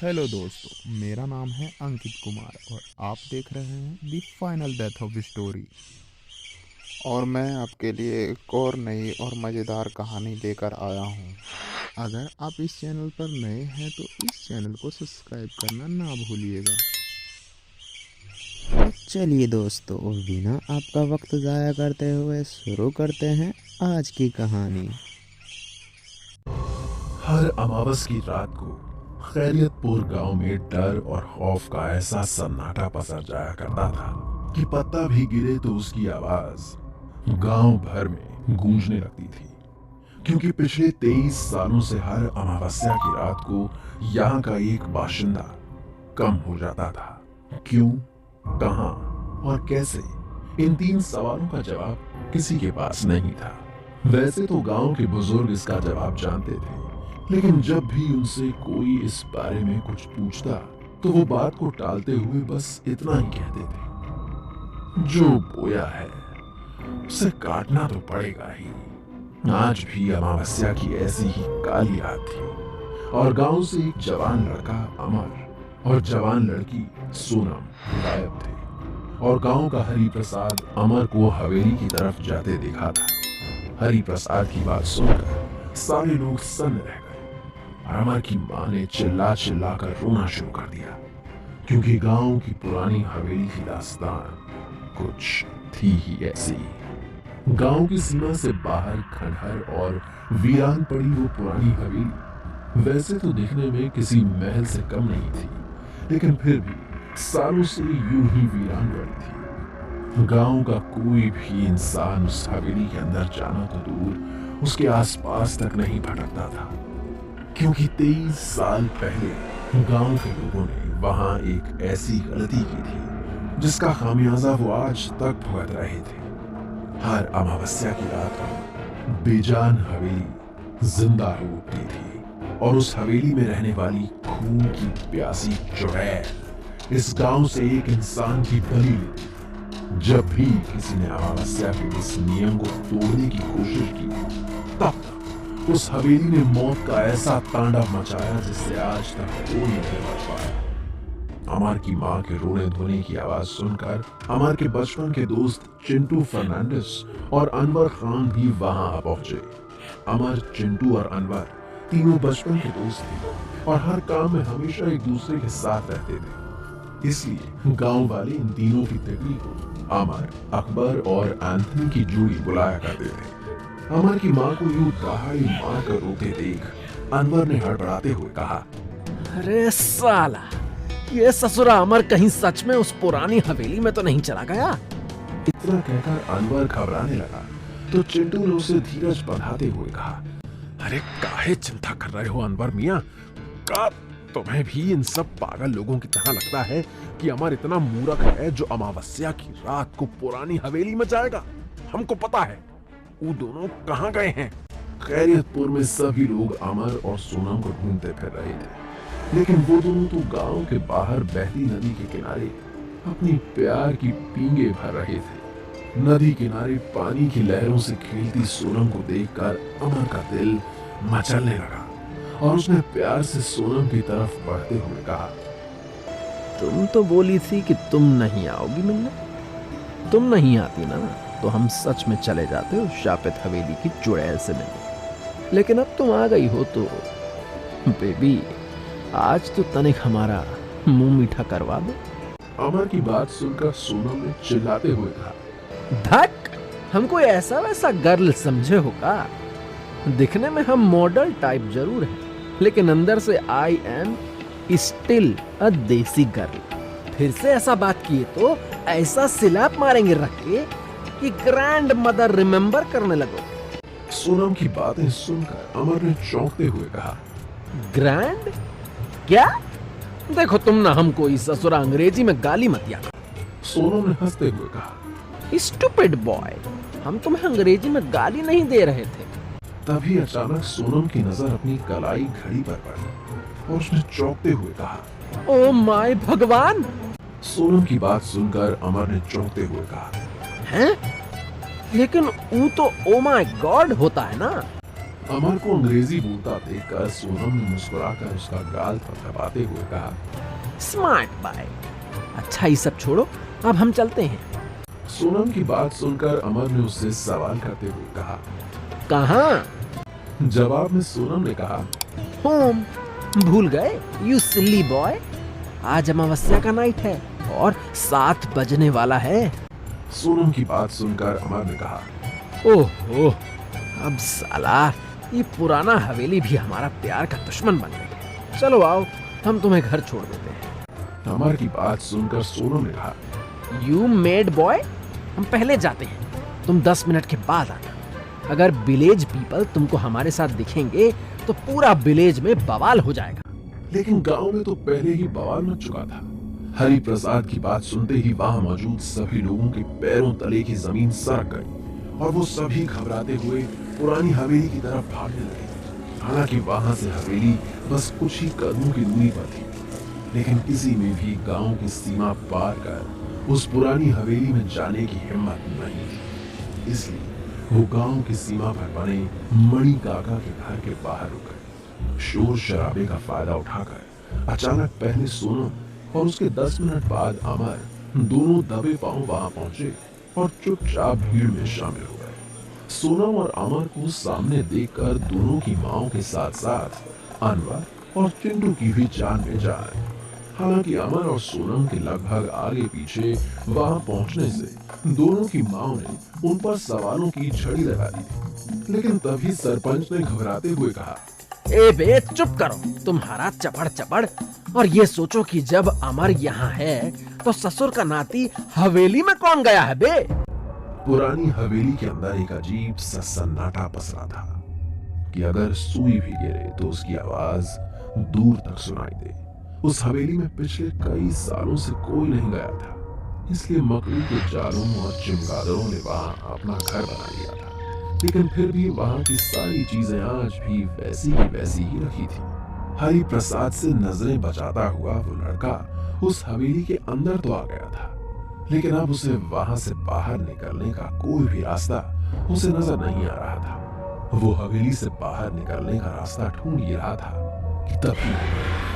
Hello दोस्तों, मेरा नाम है अंकित कुमार और आप देख रहे हैं the final death of story. और मैं आपके लिए एक और नई और मज़ेदार कहानी लेकर आया हूँ। अगर आप इस चैनल पर नए हैं तो इस चैनल को सब्सक्राइब करना ना भूलिएगा। तो चलिए दोस्तों, बिना आपका वक्त ज़ाया करते हुए शुरू करते हैं आज की कहानी। हर अमावस की रात को खैरियतपुर गांव में डर और खौफ का ऐसा सन्नाटा पसर जाया करता था कि पत्ता भी गिरे तो उसकी आवाज गांव भर में गूंजने लगती थी। क्योंकि पिछले 23 सालों से हर अमावस्या की रात को यहाँ का एक बाशिंदा कम हो जाता था। क्यों, कहां और कैसे, इन 3 सवालों का जवाब किसी के पास नहीं था। वैसे तो गांव के बुजुर्ग इसका जवाब जानते थे, लेकिन जब भी उनसे कोई इस बारे में कुछ पूछता तो वो बात को टालते हुए बस इतना ही कहते थे, जो बोया है उसे काटना तो पड़ेगा ही। आज भी अमावस्या की ऐसी ही काली रात थी और गांव से एक जवान लड़का अमर और जवान लड़की सोनम गायब थे। और गांव का हरि प्रसाद अमर को हवेली की तरफ जाते देखा था। हरि प्रसाद की बात सुनकर सारे लोग सन्न रह गए और अमर की मां ने चिल्ला चिल्ला कर रोना शुरू कर दिया, क्योंकि गांव की पुरानी हवेली की दास्तान कुछ थी ही ऐसी। गांव की सीमा से बाहर खंडहर और वीरान पड़ी वो पुरानी हवेली वैसे तो दिखने में किसी महल से कम नहीं थी, लेकिन फिर भी सालों से यूं ही वीरान पड़ी थी। गांव का कोई भी इंसान उस हवेली के अंदर जाना तो दूर, उसके आसपास तक नहीं भटकता था, क्योंकि 23 साल पहले गांव के लोगों ने वहां एक ऐसी गलती की थी जिसका खामियाजा वो आज तक भुगत रहे थे। हर अमावस्या की रात को बेजान हवेली जिंदा हो उठती थी और उस हवेली में रहने वाली खून की प्यासी चुड़ैल इस गांव से एक इंसान की बलि लेती। जब भी किसी ने अमावस्या के इस नियम को तोड़ने की कोशिश की, तब तक उस हवेली ने मौत का ऐसा तांडव मचाया जिससे आज तक कोई नहीं बच पाया। अमर की मां के रोने धोने की आवाज सुनकर अमर के बचपन के दोस्त चिंटू फर्नांडिस और अनवर खान भी वहां पहुंचे। अमर, चिंटू और अनवर तीनों बचपन के दोस्त थे और हर काम में हमेशा एक दूसरे के साथ रहते थे। इसलिए गांव वाले इन तीनों की तिगड़ी को अमर, अकबर और एंथनी की जोड़ी बुलाया करते थे। अमर की मां को यूं दहाड़ी मार कर रोते देख अनवर ने हड़बड़ाते हुए कहा, अरे साला, ये ससुरा अमर कहीं सच में उस पुरानी हवेली में तो नहीं चला गया? इतना कहकर अनवर घबराने लगा तो चिंटू ने उसे धीरज बंधाते हुए कहा, अरे काहे चिंता कर रहे हो अनवर मियां? का तुम्हें भी इन सब पागल लोगों की तरह लगता है कि अमर इतना मूर्ख है जो अमावस्या की रात को पुरानी हवेली में जाएगा? हमको पता है वो दोनों कहाँ गए हैं। खैरियतपुर में सभी लोग अमर और सोनम को ढूंढते फिर रहे थे, लेकिन वो दोनों तो गांव के बाहर बहती नदी के किनारे अपनी प्यार की पींगे भर रहे थे। नदी किनारे पानी की लहरों से खेलती सोनम को देखकर अमर का दिल मचलने लगा और उसने प्यार से सोनम की तरफ बढ़ते हुए कहा, तुम तो बोली थी कि तुम नहीं आओगी मिलने। तुम नहीं आती ना तो हम सच में चले जाते उस शापित हवेली की चुड़ैल से मिलने, लेकिन अब तुम आ गई हो तो बेबी, आज तो तनिक हमारा मुंह मीठा करवा दो। अमर की बात सुनकर सोनम ने चिल्लाते हुए कहा, धक, हमको ऐसा वैसा गर्ल समझे हो का? दिखने में हम मॉडल टाइप जरूर हैं, लेकिन अंदर से आई एम स्टिल अ देसी गर्ल। फिर से ऐसा बात किए तो ऐसा सिलाप मारेंगे रख के कि ग्रैंड मदर रिमेम्बर करने लगो। सोनम की बातें सुनकर अमर ने चौंकते हुए कहा, ग्रैंड क्या? देखो तुम ना हमको इस ससुरा अंग्रेजी में गाली मत दिया। सोनम ने हंसते हुए कहा, स्टूपिड बॉय, हम तुम्हें अंग्रेजी में गाली नहीं दे रहे थे। तभी अचानक सोनम की नजर अपनी कलाई घड़ी पर पड़ी और उसने चौंकते हुए कहा, ओ माय भगवान! सोनम की बात सुनकर अमर ने चौंकते हुए कहा, हैं? लेकिन वो तो ओ माय गॉड होता है ना? अमर को अंग्रेजी बोलता देखकर सोनम ने मुस्कुराकर उसका गाल थपथपाते हुए कहा, स्मार्ट बाय। अच्छा ये सब छोड़ो, अब हम चलते हैं। सोनम की बात सुनकर अमर ने उससे सवाल करते हुए कहा। कहाँ? जवाब में सोनम ने कहा, होम। भूल गए यू सिली बॉय, आज अमावस्या का नाइट है और 7 बजने वाला है। सोनम की बात सुनकर अमर ने कहा, ओहो, अब साला ये पुराना हवेली भी हमारा प्यार का दुश्मन बन गया। चलो आओ, हम तुम्हें घर छोड़ देते हैं। अमर की बात सुनकर सोनम ने कहा, यू मेड बॉय, हम पहले जाते हैं, तुम 10 मिनट के बाद आना। अगर विलेज पीपल तुमको हमारे साथ दिखेंगे तो पूरा विलेज में बवाल हो जाएगा। लेकिन गांव में तो पहले ही बवाल मच चुका था। हरि प्रसाद की बात सुनते ही वहां मौजूद सभी लोगों के पैरों तले की जमीन सरक गई और वो सभी घबराते हुए पुरानी हवेली की तरफ भागने लगे। हालांकि वहां से हवेली बस कुछ ही कदमों की दूरी पर थी, लेकिन किसी में भी गांव की सीमा पार कर उस पुरानी हवेली में जाने की हिम्मत नहीं थी। इसलिए वो गांव की सीमा पर बने मणि काका के घर के बाहर रुक गए। शोर शराबे का फायदा उठाकर अचानक पहले सोनम और उसके 10 मिनट बाद अमर दोनों दबे पांव वहां पहुंचे और चुपचाप भीड़ में शामिल हो गए। सोनम और अमर को सामने देखकर दोनों की मांओं के साथ साथ अनवर और चिंटू की भी जान में जान। हालांकि अमर और सोनम के लगभग आगे पीछे वहां पहुंचने से दोनों की मांओं ने उन पर सवालों की झड़ी लगा दी। लेकिन तभी सरपंच ने घबराते हुए कहा, ए बे चुप करो, तुम्हारा चपड़ चपड़, और ये सोचो कि जब अमर यहाँ है तो ससुर का नाती हवेली में कौन गया है बे? पुरानी हवेली के अंदर एक अजीब सा सन्नाटा पसरा था कि अगर सुई भी गिरे तो उसकी आवाज दूर तक सुनाई दे। उस हवेली में पिछले कई सालों से कोई नहीं गया था, इसलिए मकड़ी के जालों और चमगादड़ों ने वहां अपना घर बना लिया था। लेकिन फिर भी वहां की सारी चीजें आज भी वैसी की वैसी ही रखी थी। हरि प्रसाद से नजरें बचाता हुआ वो लड़का उस हवेली के अंदर तो आ गया था, लेकिन अब उसे वहां से बाहर निकलने का कोई भी रास्ता उसे नजर नहीं आ रहा था। वो हवेली से बाहर निकलने का रास्ता ढूंढ ही रहा था कि तभी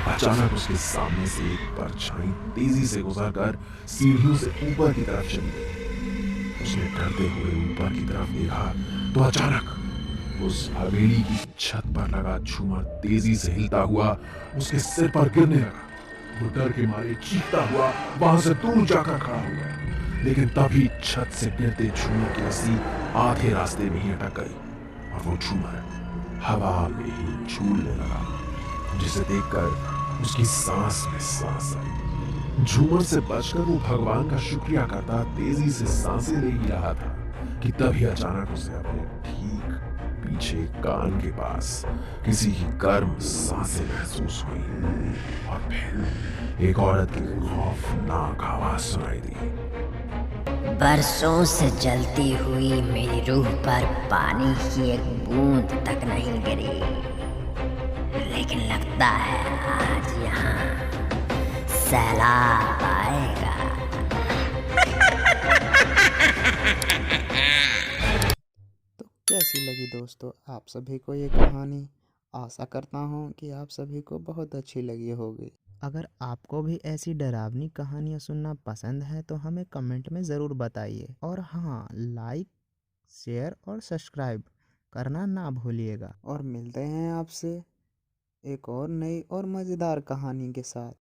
अचानक उसके सामने से एक परछाई तेजी से गुजरकर सीढ़ियों से ऊपर की तरफ चली गई। उसने डरते हुए ऊपर की तरफ देखा तो अचानक उस हवेली की छत पर लगा झूमर तेजी से हिलता हुआ उसके सिर पर गिरने लगा। वो डर के मारे चीखता हुआ वहां से दूर जाकर खड़ा हो गया, लेकिन तभी छत से गिरते झूमर की रस्सी आधे रास्ते में ही अटक गई और वो झूमर हवा में ही झूलने लगा, जिसे देखकर उसकी सांस में सांस आई। झूमर से बचकर वो भगवान का शुक्रिया करता तेजी से सांसें ले ही रहा था कि तभी अचानक उसे अपने ठीक पीछे कान के पास किसी की गर्म सांसें महसूस हुई और फिर एक औरत की खौफनाक आवाज सुनाई दी। बरसों से जलती हुई मेरी रूह पर पानी की एक बूंद तक नहीं गिरी, लेकिन लगता है आज यहाँ सैलाब आएगा। तो कैसी लगी दोस्तों आप सभी को ये कहानी? आशा करता हूँ कि आप सभी को बहुत अच्छी लगी होगी। अगर आपको भी ऐसी डरावनी कहानियाँ सुनना पसंद है तो हमें कमेंट में ज़रूर बताइए, और हाँ, लाइक शेयर और सब्सक्राइब करना ना भूलिएगा। और मिलते हैं आपसे एक और नई और मज़ेदार कहानी के साथ।